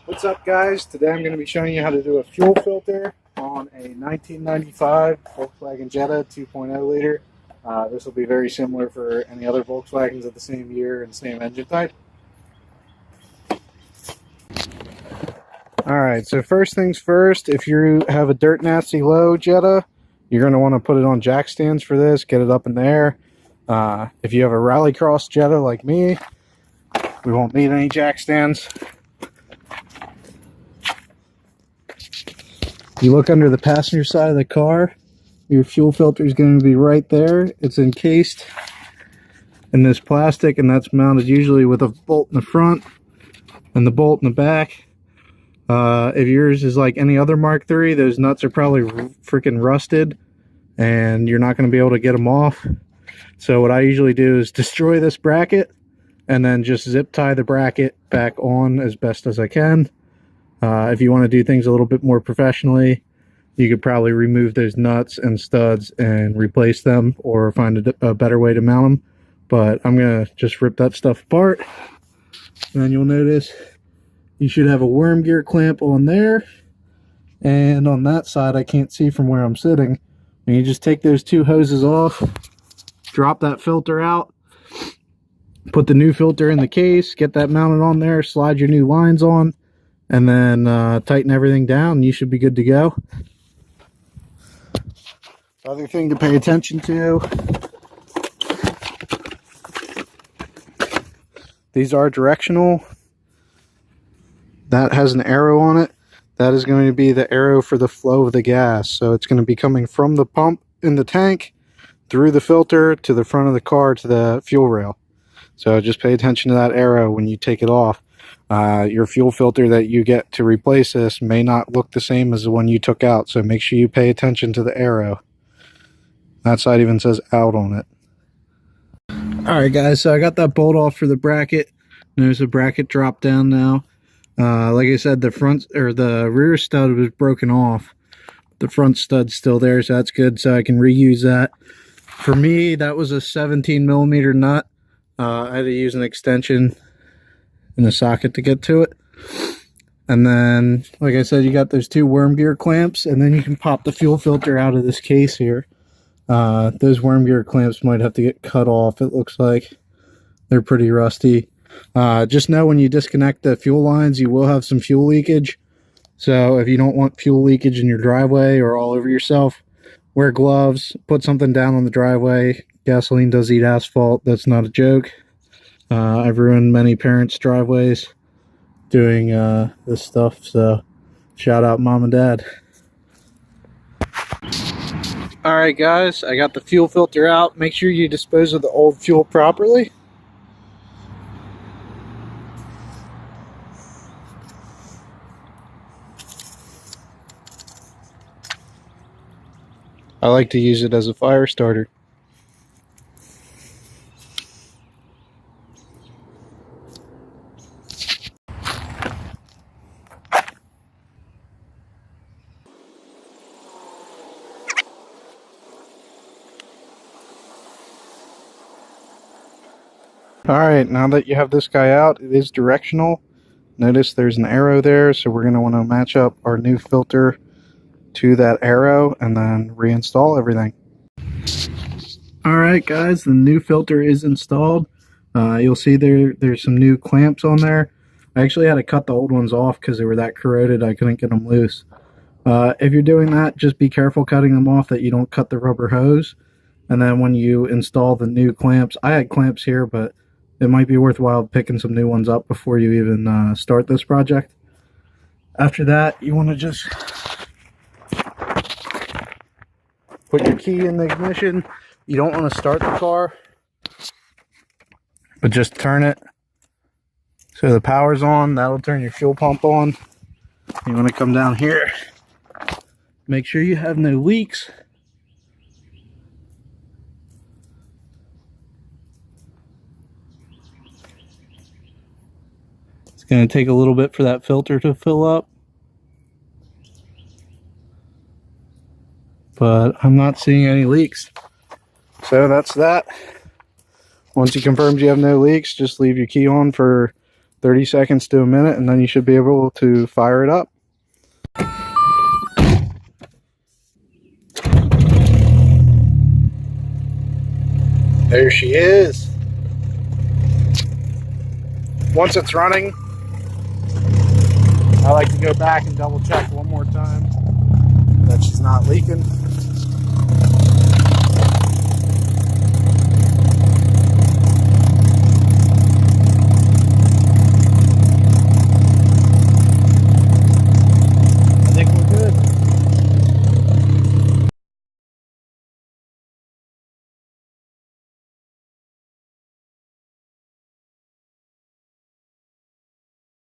What's up, guys? Today I'm going to be showing you how to do a fuel filter on a 1995 Volkswagen Jetta 2.0 liter. This will be very similar for any other Volkswagens of the same year and same engine type. Alright, so first things first, if you have a dirt nasty low Jetta, you're going to want to put it on jack stands for this, get it up in the air. If you have a rallycross Jetta like me, we won't need any jack stands. You look under the passenger side of the car, your fuel filter is going to be right there. It's encased in this plastic, and that's mounted usually with a bolt in the front and the bolt in the back. If yours is like any other Mark III, those nuts are probably freaking rusted and you're not going to be able to get them off. So what I usually do is destroy this bracket and then just zip tie the bracket back on as best as I can. If you want to do things a little bit more professionally, you could probably remove those nuts and studs and replace them, or find a better way to mount them. But I'm going to just rip that stuff apart. And then you'll notice you should have a worm gear clamp on there. And on that side, I can't see from where I'm sitting. And you just take those two hoses off, drop that filter out, put the new filter in the case, get that mounted on there, slide your new lines on, and then tighten everything down, and you should be good to go. Other thing to pay attention to, these are directional. That has an arrow on it. That is going to be the arrow for the flow of the gas. So it's going to be coming from the pump in the tank through the filter to the front of the car to the fuel rail. So just pay attention to that arrow when you take it off. Your fuel filter that you get to replace this may not look the same as the one you took out, so make sure you pay attention to the arrow. That side even says out on it. Alright guys, so I got that bolt off for the bracket. There's a bracket drop down now. Like I said, the front or the rear stud was broken off. The front stud's still there, so that's good, so I can reuse that. For me, that was a 17mm nut. I had to use an extension in the socket to get to it. And then, like I said, you got those two worm gear clamps, and then you can pop the fuel filter out of this case here. Those worm gear clamps might have to get cut off. It looks like they're pretty rusty. Just know when you disconnect the fuel lines, you will have some fuel leakage. So if you don't want fuel leakage in your driveway or all over yourself, wear gloves, put something down on the driveway. Gasoline does eat asphalt. That's not a joke. I've ruined many parents' driveways doing this stuff, so shout out mom and dad. Alright guys, I got the fuel filter out. Make sure you dispose of the old fuel properly. I like to use it as a fire starter. Alright, now that you have this guy out, it is directional. Notice there's an arrow there, so we're going to want to match up our new filter to that arrow and then reinstall everything. Alright guys, the new filter is installed. You'll see there's some new clamps on there. I actually had to cut the old ones off because they were that corroded I couldn't get them loose. If you're doing that, just be careful cutting them off that you don't cut the rubber hose. And then when you install the new clamps, I had clamps here, but it might be worthwhile picking some new ones up before you even start this project. After that, you want to just put your key in the ignition. You don't want to start the car, but just turn it so the power's on. That'll turn your fuel pump on. You want to come down here, make sure you have no leaks. It's going to take a little bit for that filter to fill up. But I'm not seeing any leaks. So that's that. Once he confirms you have no leaks, just leave your key on for 30 seconds to a minute, and then you should be able to fire it up. There she is. Once it's running, I like to go back and double check one more time that she's not leaking.